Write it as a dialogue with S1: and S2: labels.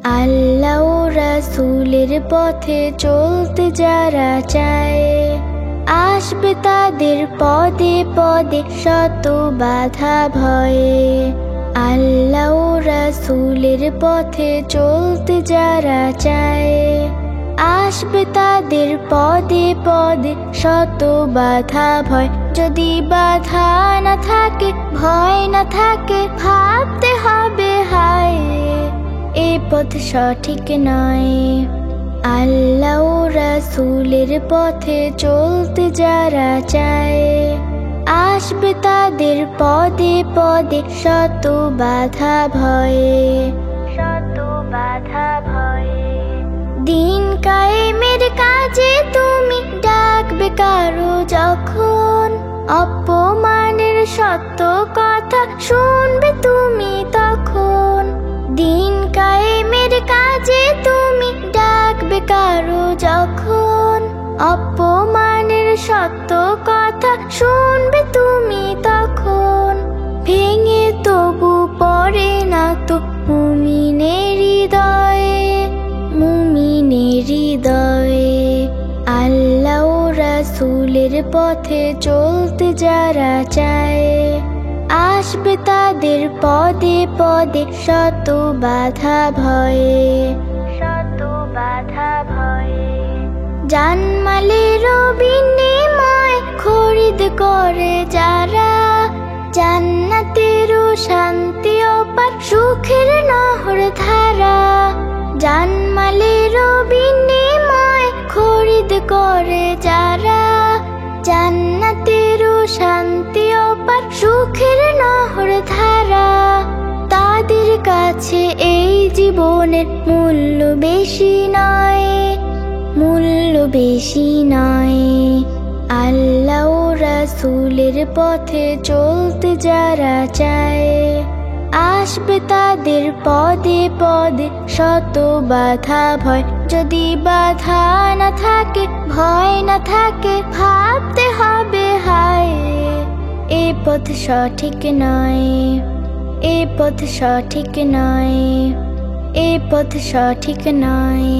S1: আল্লাহ ও রাসূলের পথে চলতে যারা চায়, আসবে তাদের পদে পদে শত বাধা ভয়ে। আল্লাহ ও রাসূলের পথে চলতে যারা চায়, আসবে তাদের পদে পদে শত বাধা ভয়। যদি বাধা না থাকে, ভয় না থাকে, ভাবতে হবে হায় এ পথ সঠিক নয়। আল্লাহ ও রাসূলের পথে চলতে যারা চায়, আসবে তাদের পদে পদে শত বাধা ভয়ে, শত বাধা ভয়ে। দিন কায়েমের কাজে তুমি ডাকবে কারো যখন, অপমানের সত্য কথা শুনবে তুমি তখন। দিন কায়েমের কাজে তুমি ডাকবে কারো যখন, অপমানের সত্য কথা শুনবে তুমি তখন। ভেঙে তবু পড়ে না তো মুমিনের হৃদয়ে, মুমিনের হৃদয়ে। আল্লাহ ও রাসূলের পথে চলতে যারা চায়, আসবে তাদের পদে পদে শত বাধা ভয়ে, শত বাধা ভয়ে। জানমালেরও বিনিময় খরিদ করে যারা, জান্নাতেরও শান্তি অপার সুখের নহর ধারা। জানমালেরও বিনিময় খরিদ করে যারা, জান্নাতেরও শান্তি অপার সুখের নহর ধারা। তাদের কাছে এই জীবনের মূল্য বেশি নয়, মূল্য বেশি নয়। আল্লাহ ও রাসূলের পথে চলতে যারা চায়, আসবে তাদের পদে পদে শত বাধা ভয়। যদি বাধা না থাকে, ভয় না থাকে, ভাবতে হবে হায় এ পথ সঠিক নয়, এ পথ সঠিক নয়, এ পথ সঠিক নয়।